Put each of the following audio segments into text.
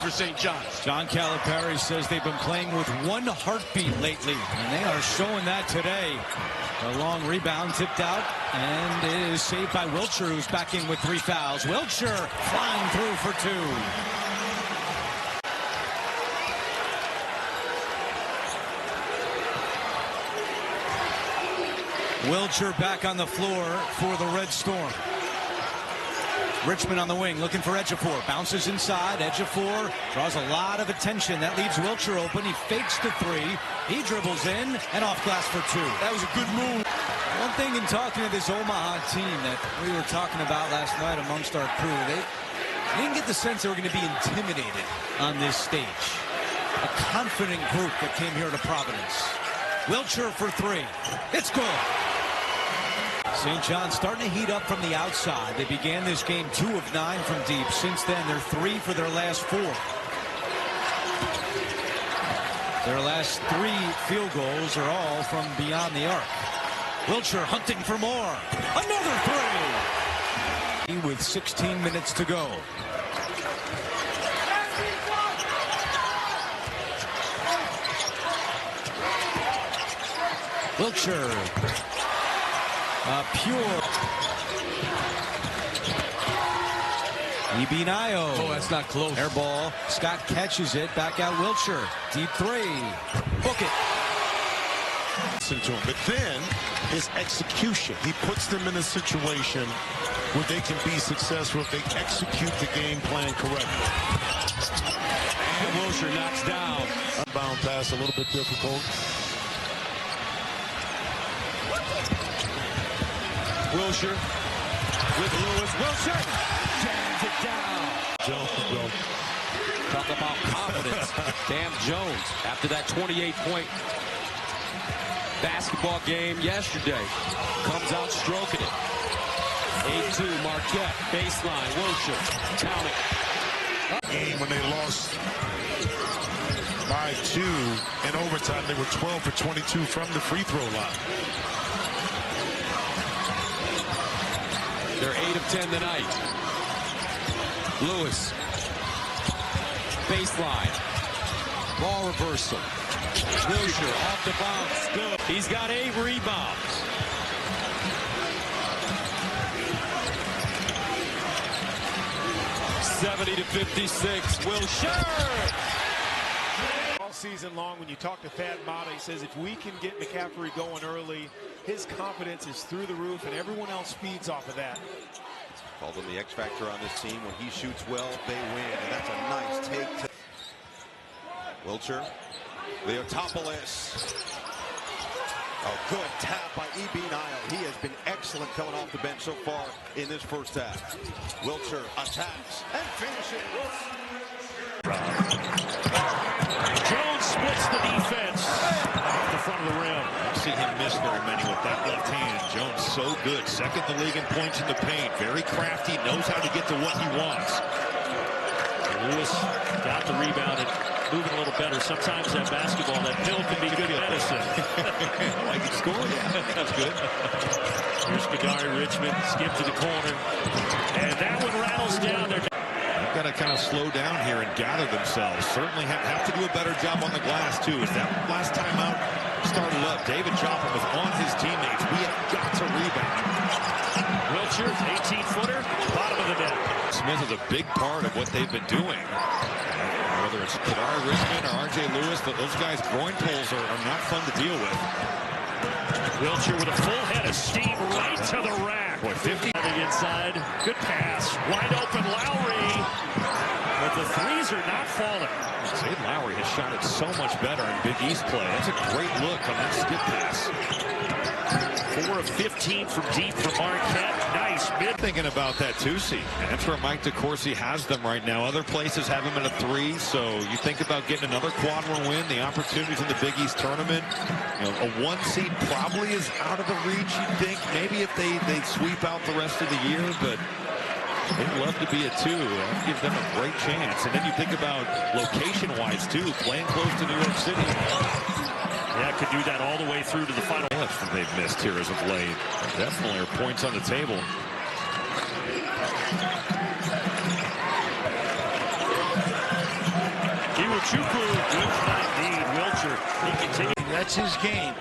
For St. Johns. John Calipari says they've been playing with one heartbeat lately, and they are showing that today. A long rebound tipped out, and it is saved by Wilcher, who's back in with 3 fouls. Wilcher flying through for 2. Wilcher back on the floor for the Red Storm. Richmond on the wing, looking for Ejiofor. Bounces inside. Ejiofor draws a lot of attention. That leaves Wilcher open. He fakes the 3. He dribbles in and off glass for 2. That was a good move. One thing in talking to this Omaha team that we were talking about last night amongst our crew, they didn't get the sense they were going to be intimidated on this stage. A confident group that came here to Providence. Wilcher for 3. It's good. St. Johns starting to heat up from the outside. They began this game 2 of 9 from deep. Since then, they're 3 for their last 4. Their last 3 field goals are all from beyond the arc. Wilcher hunting for more. Another 3! With 16 minutes to go. Wilcher. Pure. Ibinayo. Oh, that's not close. Air ball. Scott catches it. Back out Wilcher. Deep 3. Book it. But then his execution. He puts them in a situation where they can be successful if they execute the game plan correctly. And Wilcher knocks down. Unbound pass a little bit difficult. Wilcher with Lewis. Wilcher jams it down. Jones. Talk about confidence. Damn Jones after that 28-point basketball game yesterday. Comes out stroking it. 8-2 Marquette. Baseline. Wilcher counting. Game when they lost by 2 in overtime. They were 12 for 22 from the free throw line. They're 8 of 10 tonight. Lewis. Baseline. Ball reversal. Wilcher off the bounce. Good. He's got 8 rebounds. (70-56). Wilcher. All season long, when you talk to Thad Matta, he says if we can get McCaffrey going early, his confidence is through the roof, and everyone else feeds off of that. Called him the X factor on this team. When he shoots well, they win, and that's a nice take. Wilcher, Leotopoulos. A good tap by Ibinayo. He has been excellent coming off the bench so far in this first half. Wilcher attacks and finishes. Jones splits the defense off the front of the rim. See him miss very many with that left hand. Jones so good. Second in the league in points in the paint. Very crafty. Knows how to get to what he wants. Lewis got the rebound and moving a little better. Sometimes that basketball, that pill can be good medicine. I can score. Yeah, that's good. Here's Kadari Richmond. Skip to the corner. And that one rattles down there. They've got to kind of slow down here and gather themselves. Certainly have to do a better job on the glass, too. As that last time out started up, David Joplin was on his teammates. We have got to rebound. Wilcher, 18-footer, bottom of the net. Smith is a big part of what they've been doing. Whether it's Kadari Richmond or R.J. Lewis, but those guys' groin pulls are not fun to deal with. Wilcher with a full head of steam right to the rack. Boy, 50. Inside, good pass, wide open Lowry, but the threes are not falling. Zay Lowry has shot it so much better in Big East play. That's a great look on that skip pass. 4 of 15 from deep for Marquette. Nice mid. Thinking about that 2 seed. That's where Mike DeCourcy has them right now. Other places have him at a 3. So you think about getting another quad-1 win, the opportunities in the Big East tournament. You know, a 1 seed probably is out of the reach, you'd think. Maybe if they sweep out the rest of the year, but they'd love to be a 2. That gives them a great chance. And then you think about location-wise, too, playing close to New York City. Yeah, could do that all the way through to the final. That they've missed here as of late. Definitely are points on the table. Good try indeed. Wilcher. He continues. That's his game.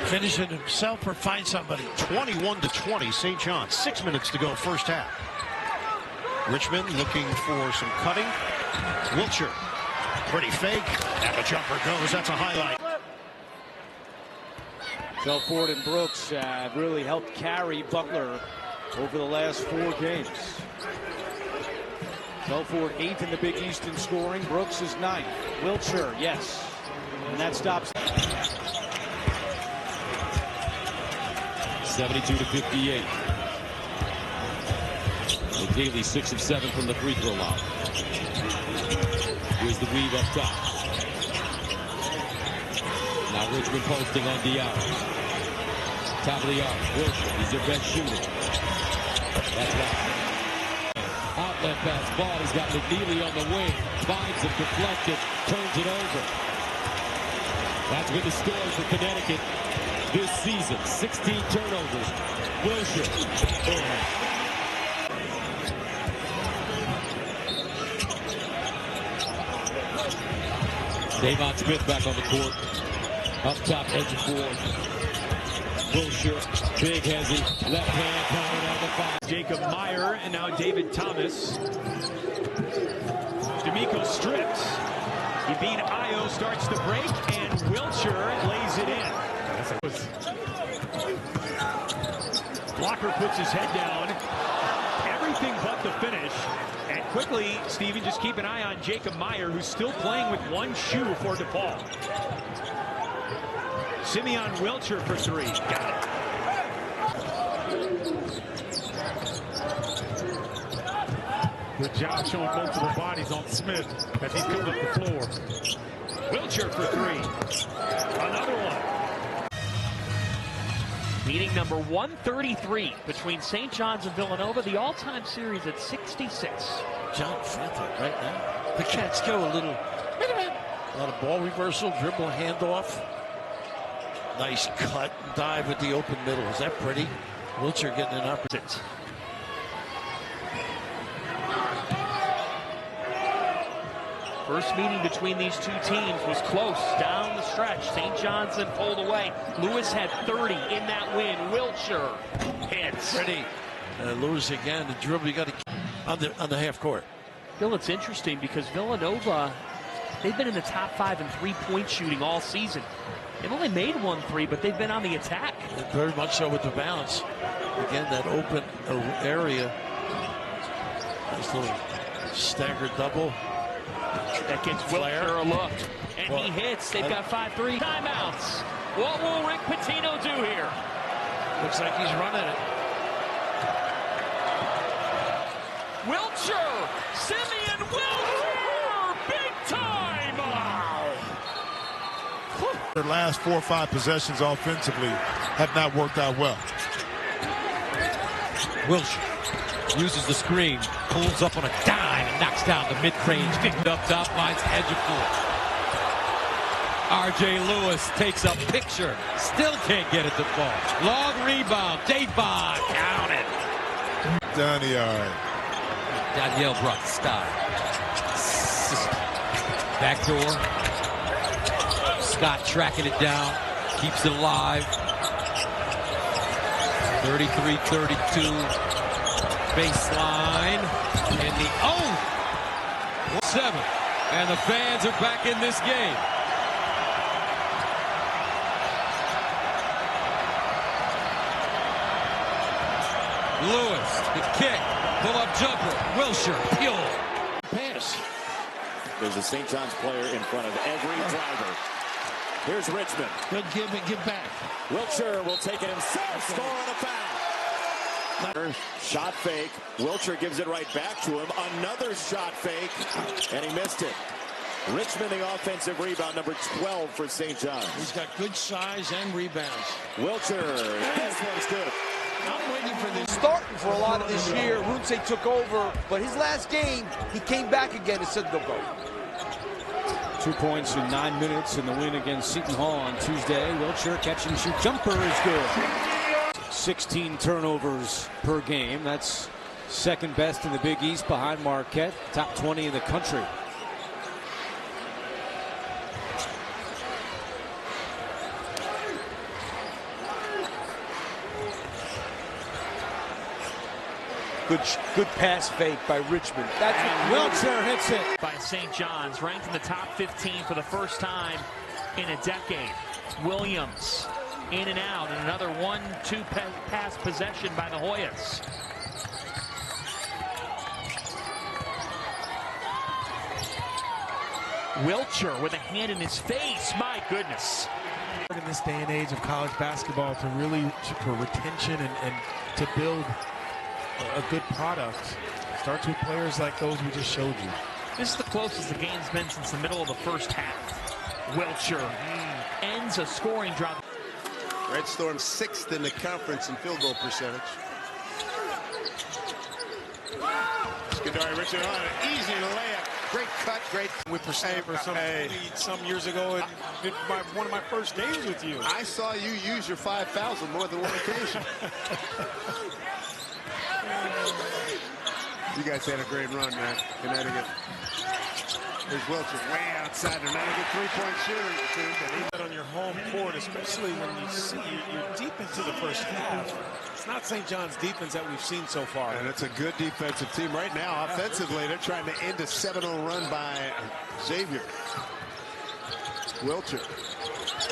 Finish it himself or find somebody. 21-20, St. Johns. 6 minutes to go, first half. Richmond looking for some cutting. Wilcher, pretty fake, and the jumper goes. That's a highlight. Belfort and Brooks have really helped carry Butler over the last 4 games. Belfort 8th in the Big East in scoring. Brooks is 9th. Wilcher, yes. And that stops. 72-58. Daly 6 of 7 from the free throw line. Here's the weave up top. Now Richmond posting on Diallo. Top of the arc. Wilcher, he's their best shooter. That's right. Outlet pass ball. He's got McNeely on the wing. Finds him, deflected, turns it over. That's been the story for Connecticut this season. 16 turnovers. Wilcher. Davon Smith back on the court. Up top, edge of floor. Wilcher, big hezzy, left hand power down the foul. Jacob Meyer and now David Thomas. D'Amico stripped. Yvine Ayo starts the break and Wilcher lays it in. Blocker puts his head down. Everything but the finish. And quickly, Steven, just keep an eye on Jacob Meyer, who's still playing with one shoe before DePaul. Simeon Wilcher for 3. Got it. Good job showing multiple bodies on Smith as he's coming up the floor. Wilcher for 3. Another one. Meeting number 133 between St. Johns and Villanova. The all-time series at 66. John Fenton right now. The Cats go a lot of ball reversal, dribble, handoff. Nice cut, dive with the open middle. Is that pretty? Wilcher getting an opportunity. First meeting between these two teams was close down the stretch. St. Johns then pulled away. Lewis had 30 in that win. Wilcher hits. Pretty. Lewis again. The dribble you got to on the half court. Bill, it's interesting because Villanova, they've been in the top 5 in three-point shooting all season. They've only made 1 3, but they've been on the attack. And very much so with the bounce. Again, that open area. Nice little staggered double. That gets Wilcher a look. And he hits. They've got 5-3 timeouts. What will Rick Pitino do here? Looks like he's running it. Wilcher! Simeon Wilcher! Big time! Wow! Their last 4 or 5 possessions offensively have not worked out well. Wilcher uses the screen, pulls up on a dime and knocks down the mid-range, kicked up top, finds edge of floor. R.J. Lewis takes a picture, still can't get it to fall. Long rebound, Davon, count it. Donnie, all right. Danielle brought the style. Back door. Scott tracking it down, keeps it alive. 33-32. Baseline, and the 7, and the fans are back in this game. Lewis, the kick, pull-up jumper, Wilcher, pure. Pass. There's a St. John's player in front of every driver. Here's Richmond. Good give and give back. Wilcher will take it himself, score on a foul. Shot fake. Wilcher gives it right back to him. Another shot fake, and he missed it. Richmond, the offensive rebound, number 12 for St. John's. He's got good size and rebounds. Wilcher, this one's good. I'm waiting for this. Starting for a lot of this year, Runce took over, but his last game, he came back again and said, "Go, go." 2 points in 9 minutes in the win against Seton Hall on Tuesday. Wilcher catch and shoot jumper is good. 16 turnovers per game. That's second best in the Big East behind Marquette. Top 20 in the country. Good pass fake by Richmond. That's Wilcher hits it. By St. John's, ranked in the top 15 for the first time in a decade. Williams in and out, and another 1-2 pass possession by the Hoyas. Wilcher with a hand in his face. My goodness. In this day and age of college basketball, to really for retention and to build a good product starts with players like those we just showed you. This is the closest the game's been since the middle of the first half. Wilcher ends a scoring drop. Red Storm 6th in the conference in field goal percentage. Skandari Richard on it. Easy to layup. Great cut, great. With percent for some years ago, and one of my first games with you. I saw you use your 5,000 more than one occasion. You guys had a great run, man. Connecticut. There's Wilcher way outside. They're not a good three-point shooter. On your home court, especially when you're deep into the first half. It's not St. John's defense that we've seen so far. And it's a good defensive team right now. Offensively, they're trying to end a 7-0 run by Xavier. Wilcher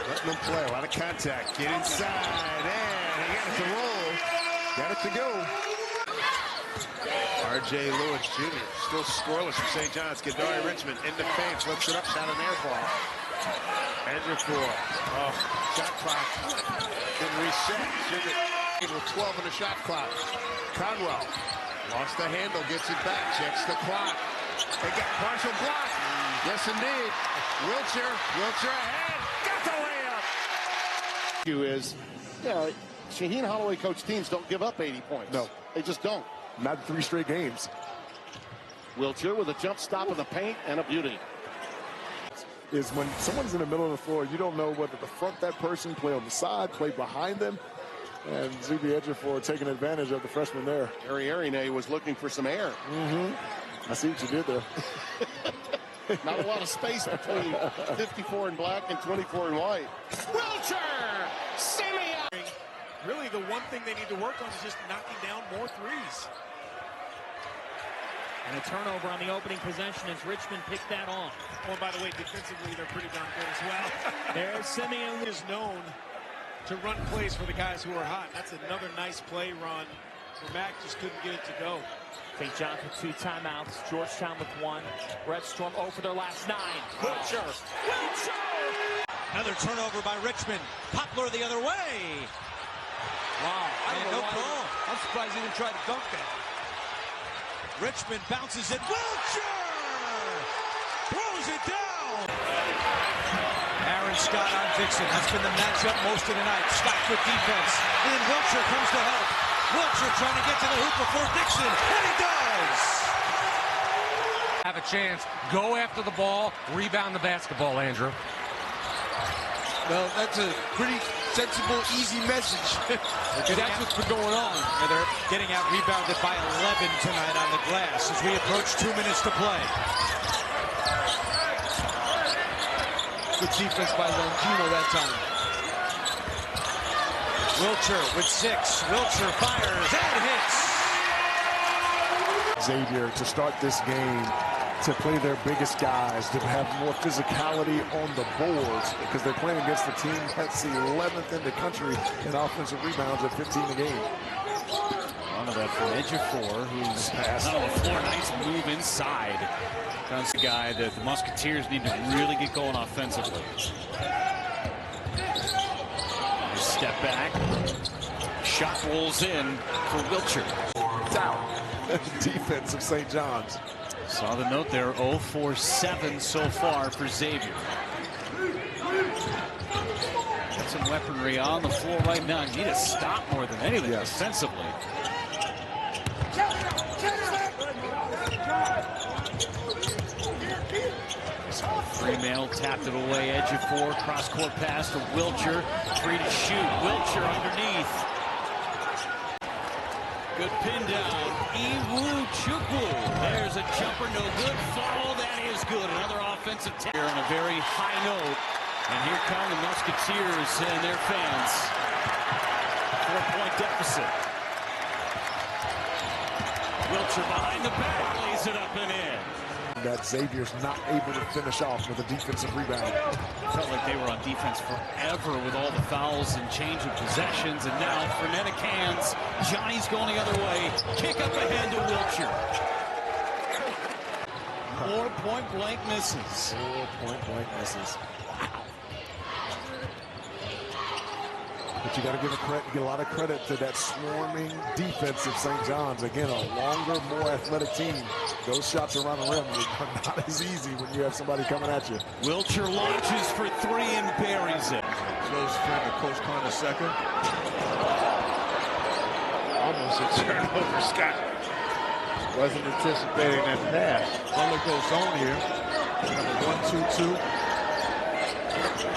letting them play. A lot of contact. Get inside. And he got it to roll. Got it to go. R.J. Lewis Jr. still scoreless for St. John's. Skandari Richmond in the paint. Flips it up. Shot an air ball. Andrew Ford. Oh, shot clock. Didn't reset. Sugar with 12 in the shot clock. Conwell lost the handle. Gets it back. Checks the clock. They got partial block. Yes, indeed. Wilcher ahead. Got the layup. Is, Shaheen Holloway coach teams don't give up 80 points. No. They just don't. Not 3 straight games. Wilcher with a jump stop in the paint and a beauty. Is when someone's in the middle of the floor, you don't know whether to front that person, play on the side, play behind them. And Zuby Ejiofor taking advantage of the freshman there. Harry Arine was looking for some air. I see what you did there. Not a lot of space between 54 in black and 24 in white. Wilcher! Simeon! Really, the one thing they need to work on is just knocking down more threes. And a turnover on the opening possession as Richmond picked that off. Oh, by the way, defensively, they're pretty darn good as well. There's Simeon. Is known to run plays for the guys who are hot. That's another nice play run where Mac just couldn't get it to go. St. John's with 2 timeouts. Georgetown with 1. Red Storm 0 for their last 9. Wilcher! Another turnover by Richmond. Poplar the other way. Wow. No call. I'm surprised he didn't try to dunk that. Richmond bounces it. Wilcher throws it down. Aaron Scott on Dixon. That's been the matchup most of the night. Scott with defense. And Wilcher comes to help. Wilcher trying to get to the hoop before Dixon. And he does. Have a chance. Go after the ball. Rebound the basketball, Andrew. Well, that's a pretty sensible, easy message. That's what's been going on. And they're getting out rebounded by 11 tonight on the glass as we approach 2 minutes to play. Good defense by Longino that time. Wilcher with 6. Wilcher fires and hits. Xavier to start this game, to play their biggest guys, to have more physicality on the boards because they're playing against the team that's the 11th in the country in offensive rebounds at 15 a game. One of that from Ejiofor, who's passed on the floor. Nice move inside. That's the guy that the Musketeers need to really get going offensively. Step back. Shot rolls in for Wilcher. Down. Defense of St. John's. Saw the note there, 0 for 7 so far for Xavier. Got some weaponry on the floor right now. You need to stop more than anything defensively. Freeman tapped it away, Ejiofor, cross-court pass to Wilcher, free to shoot. Wilcher underneath. Good pin down. Iwu Chukwu. There's a jumper, no good. Follow, that is good. Another offensive tap. On a very high note. And here come the Musketeers and their fans. 4-point deficit. Wilcher behind the back, lays it up and in. That Xavier's not able to finish off with a defensive rebound. Felt like they were on defense forever with all the fouls and change of possessions, and now frenetic hands. Johnny's going the other way. Kick up ahead to Wilcher. More point-blank misses. More point-blank misses. But you got to give a lot of credit to that swarming defense of St. John's. Again, a longer, more athletic team. Those shots around the rim are not as easy when you have somebody coming at you. Wilcher launches for three and buries it. Close friend of Coach Connor's second. Almost a turnover, Scott. Wasn't anticipating that pass. Butler goes on here. Number 1-2-2.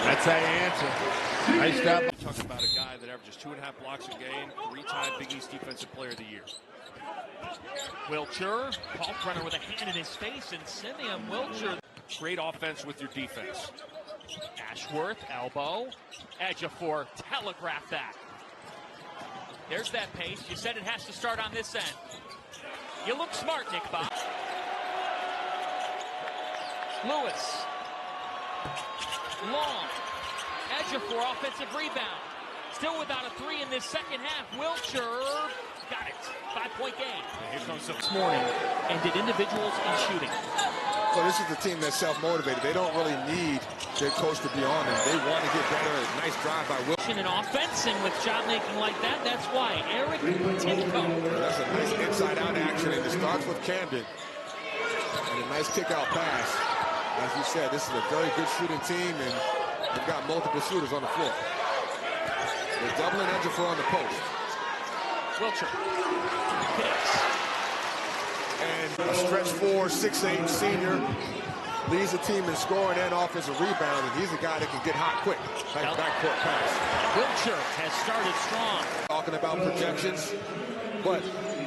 That's how you answer. Nice job. Talking about a guy that averages 2.5 blocks a game, 3-time Big East Defensive Player of the Year. Wilcher, Kalkbrenner with a hand in his face, and Simeon. Wilcher. Great offense with your defense. Ashworth, elbow. Ejiofor, telegraph that. There's that pace. You said it has to start on this end. You look smart, Nick Bob. Lewis. Long. Ejiofor, offensive rebound. Still without a three in this second half. Wilcher got it. 5-point game. Here comes this morning. And did individuals in shooting. Well, this is the team that's self-motivated. They don't really need their coach to be on them. They want to get better. Nice drive by Wilcher. In offense, and with shot making like that, that's why Eric Tinko. That's a nice inside-out action, and it starts with Camden. And a nice kick-out pass. As you said, this is a very good shooting team, and they've got multiple shooters on the floor. They're doubling Ejiofor on the post. Wilcher. And a stretch 4, 6'8" senior leads the team in scoring and offensive rebound, and he's a guy that can get hot quick. Nice backcourt pass. Wilcher has started strong. Talking about projections, but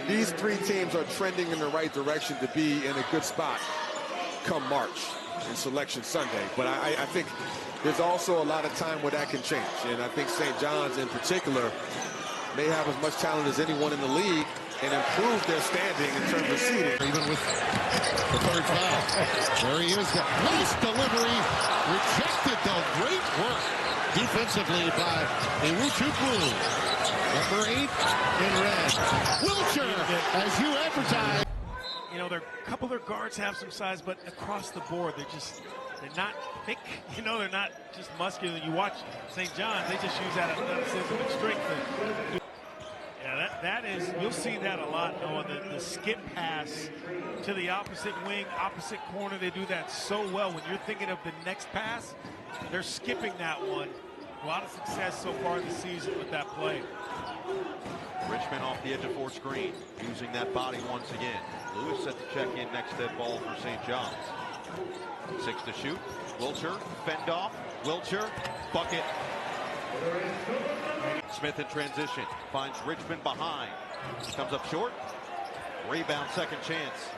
these three teams are trending in the right direction to be in a good spot come March in Selection Sunday. But I think there's also a lot of time where that can change, and I think St. John's in particular may have as much talent as anyone in the league and improve their standing in terms of seeding. Even with the third foul. There he is. The nice delivery. Rejected, though. Great work defensively by Wilcher. Number 8 in red. Wilcher, as you advertise. You know, a couple of their guards have some size, but across the board, they're not thick. You know, they're not just muscular. You watch St. John's, they just use that athleticism and strength. Yeah, that is, you'll see that a lot, Noah, the skip pass to the opposite wing, opposite corner. They do that so well. When you're thinking of the next pass, they're skipping that one. A lot of success so far this season with that play. Richmond off the edge of 4 screen, using that body once again. Lewis set to check in next to that ball for St. John's. 6 to shoot. Wilcher, fend off. Wilcher, bucket. Smith in transition, finds Richmond behind. Comes up short. Rebound, second chance.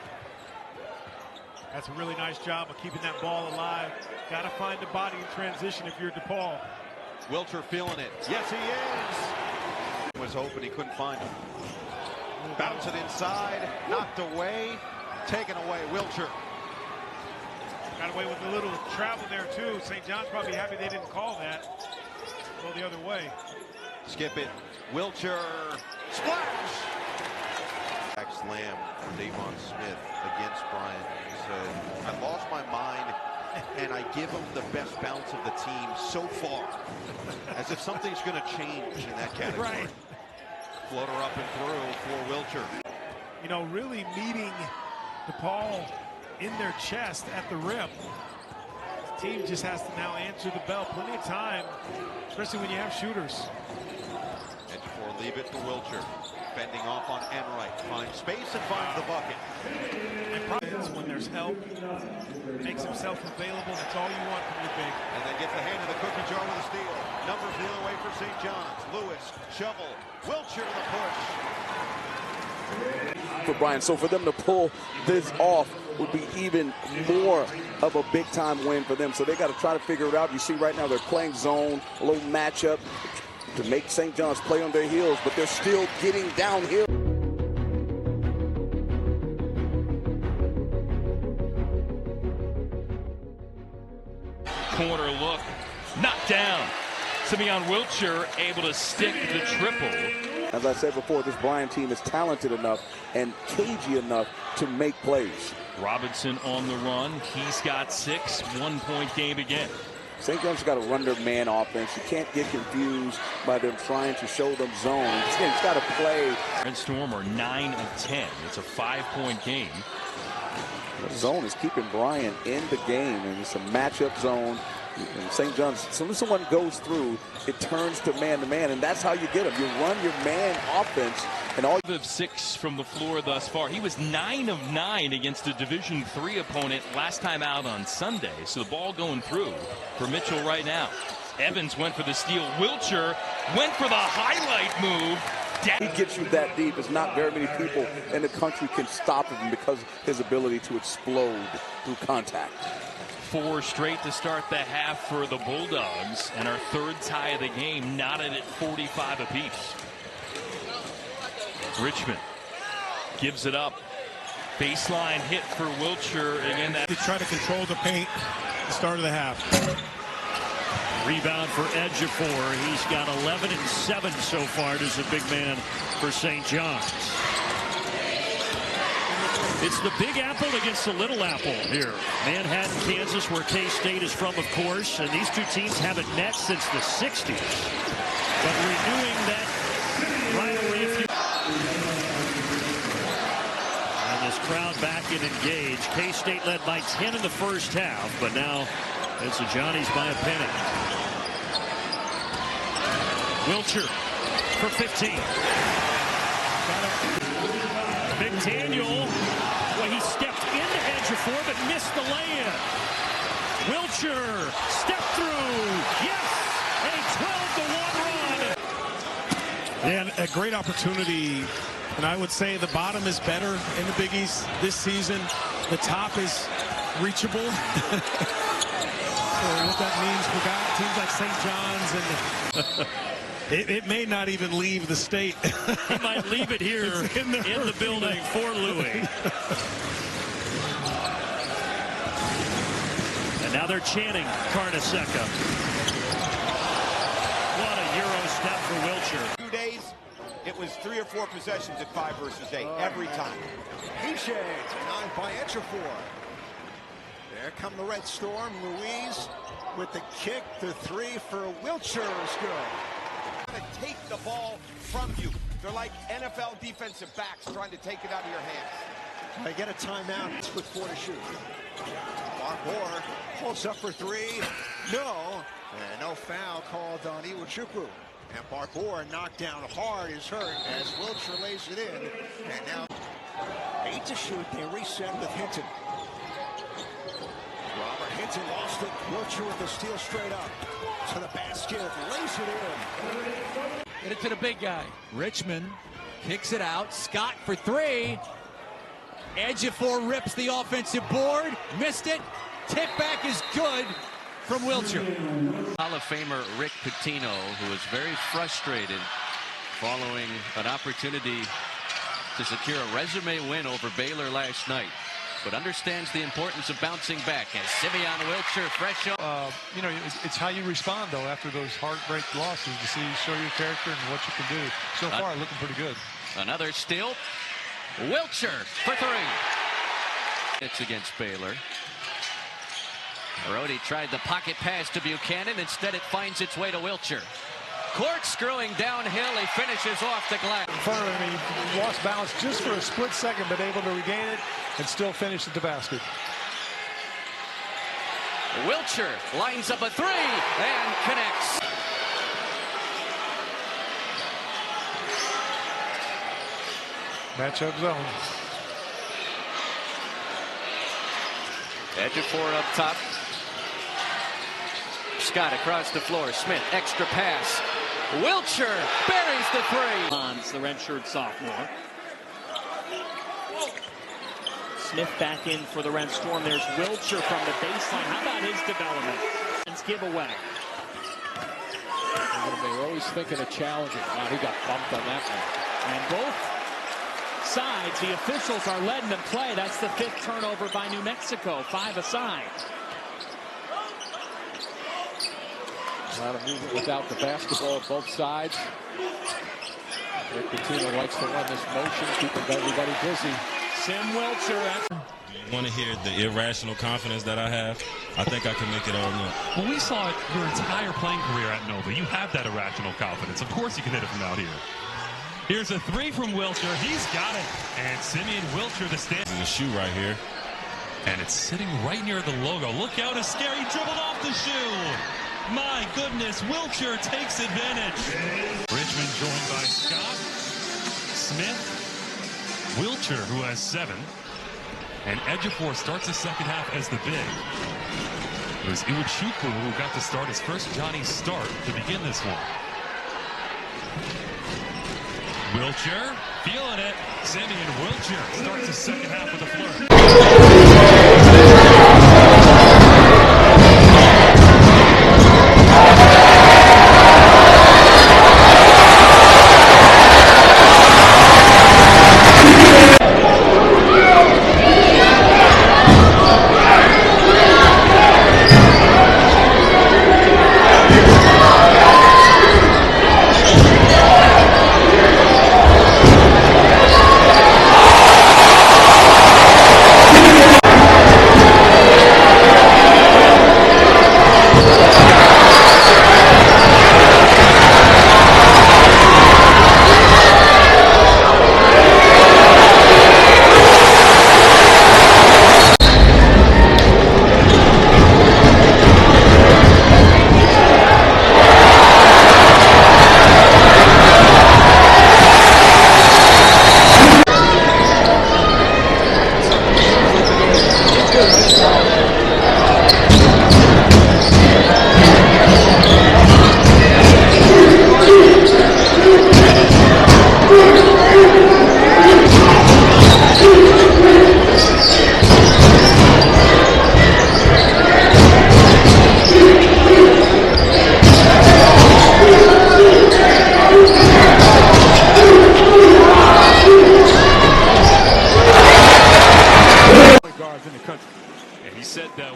That's a really nice job of keeping that ball alive. Got to find the body in transition if you're DePaul. Wilcher feeling it. Yes, he is. Was open, he couldn't find him. Bounce it inside, knocked away, taken away. Wilcher. Got away with a little travel there too. St. John's probably happy they didn't call that. Go the other way. Skip it. Wilcher. Splash! Slam for Davon Smith against Bryant. He said, I lost my mind and I give him the best bounce of the team so far. As if something's going to change in that category. Right. Floater up and through for Wilcher. You know, really meeting DePaul in their chest at the rim. The team just has to now answer the bell. Plenty of time, especially when you have shooters. Ejiofor leave it to Wilcher. Bending off on Enright. Finds space and finds the bucket. And when there's help, makes himself available. That's all you want from your big. And then gets the hand of the cookie jar with a steal. Numbers the other way for St. John's. Lewis, shovel. Wilcher to the push. For Bryant. So for them to pull this off would be even more of a big-time win for them. So they got to try to figure it out. You see right now they're playing zone, a little matchup to make St. John's play on their heels, but they're still getting downhill. corner look. Knocked down. Simeon Wilcher able to stick the triple. As I said before, this Bryant team is talented enough and cagey enough to make plays. Robinson on the run. He's got 6. 1-point game again. St. John's got to run their man offense. You can't get confused by them trying to show them zone. It's got to play. Red Storm are 9 of 10. It's a 5-point game. The zone is keeping Bryant in the game, and it's a matchup zone. And St. John's, as soon as someone goes through, it turns to man, and that's how you get them. You run your man offense, and all. 5 of 6 from the floor thus far. He was 9 of 9 against a Division III opponent last time out on Sunday. So the ball going through for Mitchell right now. Evans went for the steal. Wilcher went for the highlight move. He gets you that deep. It's not very many people in the country can stop him because of his ability to explode through contact. 4 straight to start the half for the Bulldogs, and our 3rd tie of the game, knotted at 45 apiece. Richmond gives it up. Baseline hit for Wilcher. Again, that to try to control the paint at the start of the half. Rebound for Ejiofor. He's got 11 and 7 so far as a big man for St. John's. It's the Big Apple against the Little Apple here. Manhattan, Kansas, where K-State is from, of course. And these two teams haven't met since the 60s. But renewing that rivalry. And this crowd back and engaged. K-State led by 10 in the first half. But now it's the Johnnies by a penny. Wilcher for 15. McDaniel, well, he stepped into Ejiofor but missed the lay-in. Wilcher stepped through. Yes, a 12-1 run. And a great opportunity. And I would say the bottom is better in the Big East this season. The top is reachable. What that means, we got teams like St. John's, and it may not even leave the state. He might leave it here in the building for Louis. And now they're chanting Carnesecca. What a Euro step for Wilcher. 2 days, it was 3 or 4 possessions at 5 versus 8 every time. Piche denied by Ejiofor. There come the Red Storm. Louise with the kick. The 3 for Wilcher is good. To take the ball from you. They're like NFL defensive backs trying to take it out of your hands. They get a timeout with 4 to shoot. Barbour pulls up for 3. No. And no foul called on Iwuchukwu. And Barbour knocked down hard is hurt as Wilcher lays it in. And now 8 to shoot. They reset with Hinton. Robert Hinton lost it. Wilcher with the steal straight up to the basket. Lays it in. Get it to the big guy. Richmond kicks it out. Scott for 3. Ejiofor rips the offensive board. Missed it. Tip back is good from Wilcher. Hall of Famer Rick Pitino, who was very frustrated following an opportunity to secure a resume win over Baylor last night, but understands the importance of bouncing back. As Simeon Wilcher fresh on. You know, it's how you respond, though, after those heartbreak losses to show your character and what you can do. So far, looking pretty good. Another steal. Wilcher for 3. It's against Baylor. Rhodey tried the pocket pass to Buchanan. Instead, it finds its way to Wilcher. Corkscrewing downhill, he finishes off the glass. In front of him, he lost balance just for a split second, but able to regain it and still finish at the basket. Wilcher lines up a 3 and connects. Matchup zone. Ejiofor up top. Scott across the floor. Smith, extra pass. Wilcher buries the 3. Hans, the redshirt sophomore. Smith back in for the Red Storm. There's Wilcher from the baseline. How about his development? It's giveaway. They're always thinking of challenging. Wow, he got bumped on that one. And both sides, the officials are letting them play. That's the 5th turnover by New Mexico. 5 aside. A lot of movement without the basketball, both sides. Rick Pitino likes to run this motion, keeping everybody busy. Sam Wilcher. You want to hear the irrational confidence that I have? I think I can make it all up. Well, we saw it your entire playing career at Nova. You have that irrational confidence. Of course you can hit it from out here. Here's a three from Wilcher. He's got it. And Simeon Wilcher, the stand. There's a shoe right here. And it's sitting right near the logo. Look out, a scary dribbled off the shoe. My goodness, Wilcher takes advantage. Richmond joined by Scott, Smith, Wilcher, who has 7. And Ejiofor starts the second half as the big. It was Iwuchukwu who got to start his first Johnny start to begin this one. Wilcher, feeling it. Simeon Wilcher starts the second half with a flirt.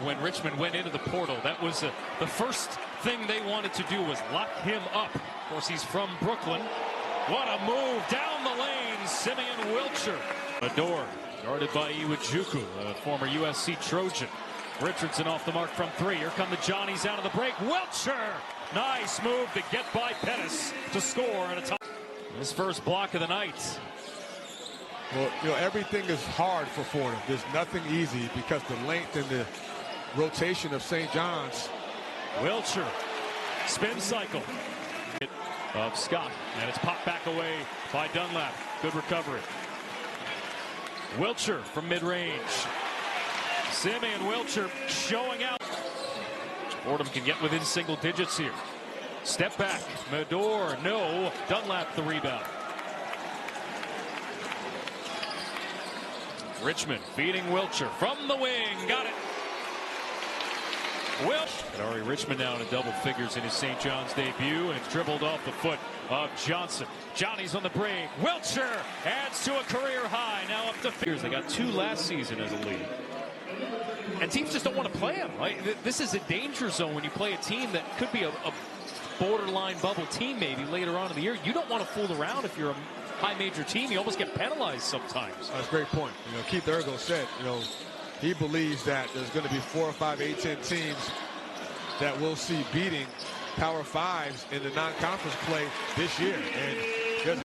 When Richmond went into the portal, that was the first thing they wanted to do was lock him up. Of course, he's from Brooklyn. What a move down the lane, Simeon Wilcher. Adore, guarded by Iwuchukwu, a former USC Trojan. Richardson off the mark from 3. Here come the Johnnies out of the break. Wilcher, nice move to get by Pettis to score at a time. His first block of the night. Well, you know, everything is hard for Fordham. There's nothing easy because the length and the rotation of St. John's. Wilcher, spin cycle of Scott, and it's popped back away by Dunlap. Good recovery. Wilcher from mid-range. Simeon Wilcher showing out. Fordham can get within single digits here. Step back, Medor, no. Dunlap the rebound. Richmond feeding Wilcher from the wing. Got it. And Ari Richmond now in double figures in his St. John's debut, and dribbled off the foot of Johnson. Johnny's on the break. Wilcher adds to a career high. Now up to figures. They got 2 last season as a lead. And teams just don't want to play him. Right? This is a danger zone when you play a team that could be a borderline bubble team maybe later on in the year. You don't want to fool around if you're a high major team. You almost get penalized sometimes. That's a great point. You know, Keith Ergo said, you know, he believes that there's going to be 4 or 5 A-10 teams that we'll see beating Power 5s in the non-conference play this year. And